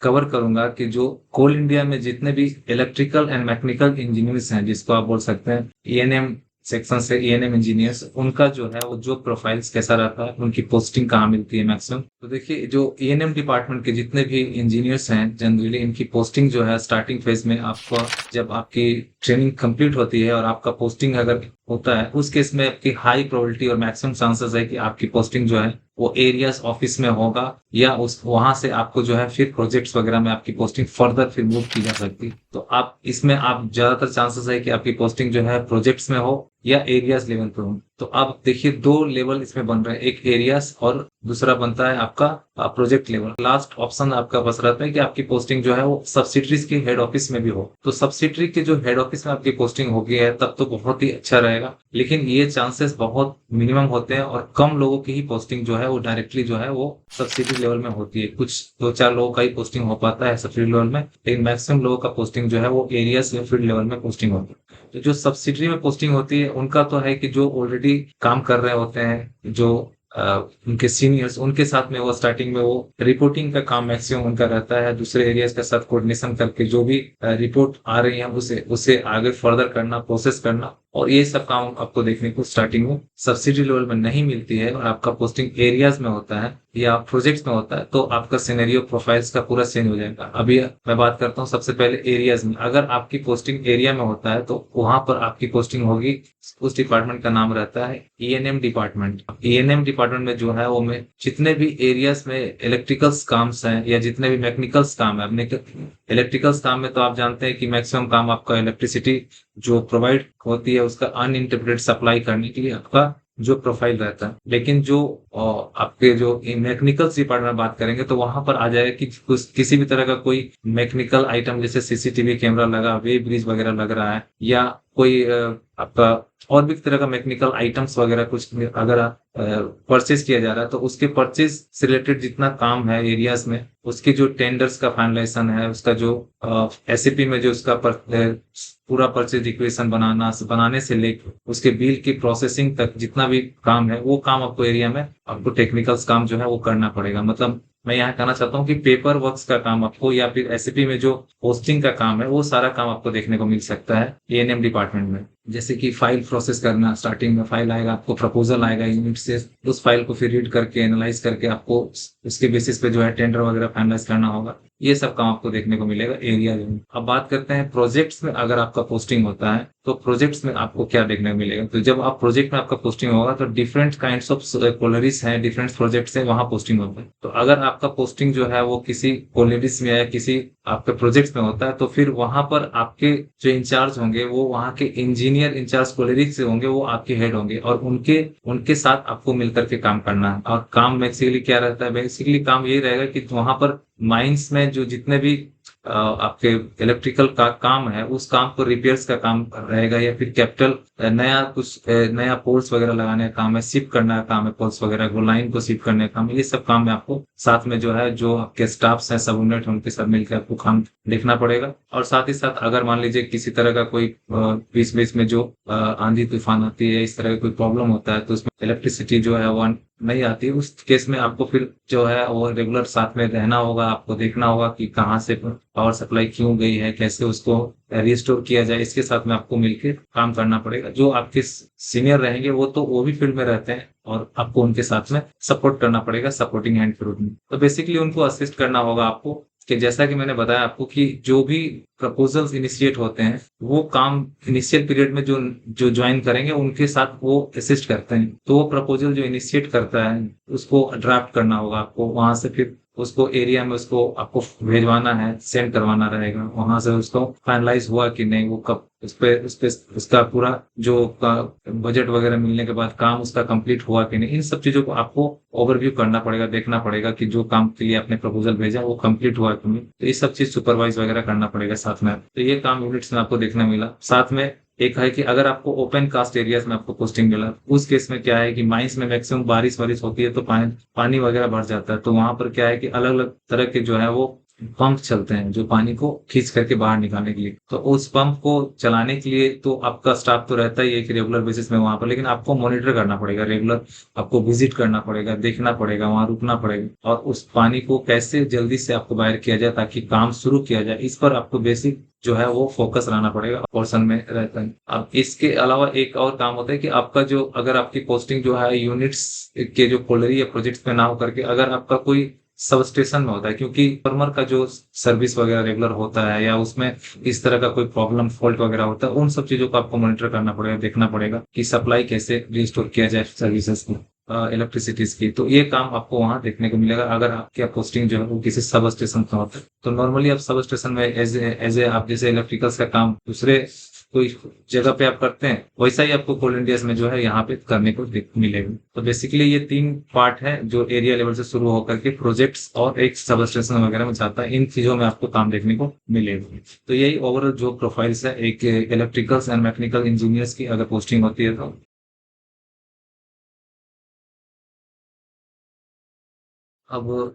Cover करूंगा कि जो कोल इंडिया में जितने भी इलेक्ट्रिकल एंड मैकेनिकल इंजीनियर्स हैं, जिसको आप बोल सकते हैं ईएनएम सेक्शन से ईएनएम इंजीनियर्स, उनका जो है वो जॉब प्रोफाइल्स कैसा रहता है, उनकी पोस्टिंग कहाँ मिलती है मैक्सिमम। तो देखिए जो ईएनएम डिपार्टमेंट के जितने भी इंजीनियर्स हैं जनरली इनकी पोस्टिंग जो है स्टार्टिंग फेज में आपको, जब आपकी ट्रेनिंग कंप्लीट होती है और आपका पोस्टिंग अगर होता है, उस केस में आपकी हाई प्रोबेबिलिटी और मैक्सिमम चांसेस है कि आपकी पोस्टिंग जो है वो एरियाज ऑफिस में होगा, या उस वहां से आपको जो है फिर प्रोजेक्ट्स वगैरह में आपकी पोस्टिंग फर्दर फिर मूव की जा सकती है। तो आप इसमें आप ज्यादातर चांसेस है कि आपकी पोस्टिंग जो है प्रोजेक्ट्स में हो या एरियाज लेवल पे हो। तो आप देखिए दो लेवल इसमें बन रहे हैं, एक एरियाज और दूसरा बनता है आपका प्रोजेक्ट लेवल। लास्ट ऑप्शन आपका बस रहता है कि आपकी पोस्टिंग जो है वो सब्सिडरीज के हेड ऑफिस में भी हो। तो सब्सिडरी के जो हेड ऑफिस में आपकी पोस्टिंग होगी है तब तो बहुत ही अच्छा रहेगा, लेकिन ये चांसेस बहुत मिनिमम होते हैं और कम लोगों की ही पोस्टिंग जो है वो डायरेक्टली जो है वो सब्सिडी लेवल में होती है। कुछ दो चार लोगों का ही पोस्टिंग हो पाता है सब्सिडी लेवल में, लेकिन मैक्सिमम लोगों का पोस्टिंग जो है वो एरियाज या फील्ड लेवल में पोस्टिंग होती है। तो जो सब्सिडरी में पोस्टिंग होती है उनका तो है कि जो ऑलरेडी काम कर रहे होते हैं, जो उनके सीनियर्स, उनके साथ में वो स्टार्टिंग में वो रिपोर्टिंग का काम मैक्सिमम उनका रहता है, दूसरे एरियाज के साथ कोऑर्डिनेशन करके जो भी रिपोर्ट आ रही है उसे उसे आगे फर्दर करना, प्रोसेस करना, और ये सब काम आपको देखने को स्टार्टिंग में सब्सिडी लेवल में नहीं मिलती है और आपका पोस्टिंग एरियाज में होता है या प्रोजेक्ट्स में होता है, तो आपका सिनेरियो प्रोफाइल्स का पूरा चेंज हो जाएगा। अभी मैं बात करता हूँ सबसे पहले एरियाज में। अगर आपकी पोस्टिंग एरिया में होता है तो वहां पर आपकी पोस्टिंग होगी, उस डिपार्टमेंट का नाम रहता है ईएनएम डिपार्टमेंट। ईएनएम डिपार्टमेंट में जो है वो में जितने भी एरियाज में इलेक्ट्रिकल्स काम्स हैं या जितने भी मैकेनिकल्स काम है, अपने इलेक्ट्रिकल्स काम में तो आप जानते हैं कि मैक्सिमम काम आपका इलेक्ट्रिसिटी जो प्रोवाइड होती है उसका अनइंटरप्रेटेड सप्लाई करने के लिए आपका जो प्रोफाइल रहता है। लेकिन जो आपके जो मैकेनिकल्स डिपार्टमेंट में बात करेंगे तो वहां पर आ जाएगा कि किसी भी तरह का कोई मैकेनिकल आइटम जैसे सीसीटीवी कैमरा लगा, वे ब्रिज वगैरह लग रहा है, या कोई आपका और भी तरह का मैकेनिकल आइटम्स वगैरह कुछ अगर परचेज किया जा रहा है, तो उसके परचेज से रिलेटेड जितना काम है एरियाज में, उसके जो टेंडर्स का फाइनलाइजेशन है, उसका जो एसएपी में जो उसका पूरा परचेज इक्वेशन बनाने से लेकर उसके बिल की प्रोसेसिंग तक जितना भी काम है वो काम आपको एरिया में आपको टेक्निकल्स काम जो है वो करना पड़ेगा। मतलब मैं यहाँ कहना चाहता हूँ कि पेपर वर्क्स का काम आपको या फिर एसएपी में जो पोस्टिंग का काम है वो सारा काम आपको देखने को मिल सकता है एएनएम डिपार्टमेंट में। जैसे कि फाइल प्रोसेस करना, स्टार्टिंग में फाइल आएगा, आपको प्रपोजल आएगा यूनिट से, उस फाइल को फिर रीड करके एनालाइज करके आपको उसके बेसिस पे जो है टेंडर वगैरह फाइनलाइज करना होगा। ये सब काम आपको देखने को मिलेगा एरिया में। अब बात करते हैं प्रोजेक्ट्स में। अगर आपका पोस्टिंग होता है तो प्रोजेक्ट्स में आपको क्या देखने को मिलेगा। तो जब आप प्रोजेक्ट में आपका पोस्टिंग होगा तो डिफरेंट काइंड्स ऑफ कोलरीज हैं, डिफरेंट प्रोजेक्ट्स हैं, वहां पोस्टिंग होता है। तो अगर आपका पोस्टिंग जो है वो किसी कोलरीज में या किसी आपके प्रोजेक्ट्स में होता है तो फिर वहां पर आपके जो इंचार्ज होंगे वो वहां के इंजीनियर इंचार्ज कोलरीज से होंगे, वो आपके हेड होंगे और उनके उनके साथ आपको मिलकर के काम करना है। और काम बेसिकली क्या रहता है, बेसिकली काम ये रहेगा कि वहां पर माइंस में जो जितने भी आपके इलेक्ट्रिकल का काम है उस काम को रिपेयर्स का काम रहेगा, या फिर कैपिटल नया कुछ नया पोल्स वगैरह लगाने का काम है, शिफ्ट करने का काम है, पोल्स वगैरह को लाइन को शिफ्ट करने का काम है। ये सब काम में आपको साथ में जो है जो आपके स्टाफ्स हैं सब यूनिट उनके साथ मिलकर आपको काम देखना पड़ेगा। और साथ ही साथ अगर मान लीजिए किसी तरह का कोई बीच बीच में जो आंधी तूफान आती है, इस तरह का कोई प्रॉब्लम होता है तो उसमें इलेक्ट्रिसिटी जो है वो नहीं आती, उस केस में आपको फिर जो है वो रेगुलर साथ में रहना होगा। आपको देखना होगा कि कहाँ से पावर सप्लाई क्यों गई है, कैसे उसको रिस्टोर किया जाए, इसके साथ में आपको मिलकर काम करना पड़ेगा। जो आपके सीनियर रहेंगे वो भी फील्ड में रहते हैं और आपको उनके साथ में सपोर्ट करना पड़ेगा, सपोर्टिंग हैंड के रूप में। तो बेसिकली उनको असिस्ट करना होगा आपको कि जैसा कि मैंने बताया आपको कि जो भी प्रपोजल्स इनिशिएट होते हैं वो काम इनिशियल पीरियड में जो जो ज्वाइन करेंगे उनके साथ वो असिस्ट करते हैं। तो वो प्रपोजल जो इनिशिएट करता है उसको ड्राफ्ट करना होगा आपको, वहां से फिर उसको एरिया में उसको आपको भेजवाना है, सेंड करवाना रहेगा, वहां से उसको फाइनलाइज हुआ कि नहीं, वो कब उस पे उसका पूरा जो बजट वगैरह मिलने के बाद काम उसका कंप्लीट हुआ कि नहीं, इन सब चीजों को आपको ओवरव्यू करना पड़ेगा, देखना पड़ेगा कि जो काम के लिए आपने प्रपोजल भेजा वो कंप्लीट हुआ कि नहीं। तो ये सब चीज सुपरवाइज वगैरह करना पड़ेगा साथ में। तो ये काम यूनिट्स में आपको देखने मिला। साथ में एक है कि अगर आपको ओपन कास्ट एरियाज में आपको पोस्टिंग मिला, उस केस में क्या है कि माइंस में मैक्सिमम बारिश वारिश होती है तो पानी वगैरह भर जाता है। तो वहां पर क्या है कि अलग अलग तरह के जो है वो पंप चलते हैं जो पानी को खींच करके बाहर निकालने के लिए। तो उस पंप को चलाने के लिए तो आपका स्टाफ तो रहता ही है कि रेगुलर बेसिस में वहां पर, लेकिन आपको मॉनिटर करना पड़ेगा रेगुलर, आपको विजिट करना पड़ेगा, देखना पड़ेगा, वहां रुकना पड़ेगा, और उस पानी को कैसे जल्दी से आपको बाहर किया जाए ताकि काम शुरू किया जाए, इस पर आपको बेसिक जो है वो फोकस रहना पड़ेगा, पोर्शन में रहता है। अब इसके अलावा एक और काम होता है कि आपका जो, अगर आपकी पोस्टिंग जो है यूनिट्स के जो कोलरी या प्रोजेक्ट्स में ना हो करके अगर आपका कोई सब स्टेशन में होता है, क्योंकि फर्मर का जो सर्विस वगैरह रेगुलर होता है या उसमें इस तरह का कोई प्रॉब्लम फॉल्ट वगैरह होता है, उन सब चीजों को आपको मॉनिटर करना पड़ेगा, देखना पड़ेगा कि सप्लाई कैसे रिस्टोर किया जाए सर्विसेज को, इलेक्ट्रिसिटीज की। तो ये काम आपको वहां देखने को मिलेगा अगर आपकी पोस्टिंग जो है वो किसी सब स्टेशन का होता है। तो नॉर्मली आप सब स्टेशन में एज ए आप जैसे इलेक्ट्रिकल्स का काम दूसरे कोई जगह पे आप करते हैं, वैसा ही आपको कोल इंडियाज में जो है यहाँ पे करने को मिलेगा। तो बेसिकली ये 3 पार्ट है जो एरिया लेवल से शुरू होकर के प्रोजेक्ट्स और एक सब स्टेशन वगैरह में जाता है, इन चीजों में आपको काम देखने को मिलेगा। तो यही ओवरऑल जो प्रोफाइल्स है एक इलेक्ट्रिकल्स एंड मैकेनिकल इंजीनियर्स की अगर पोस्टिंग होती है तो। अब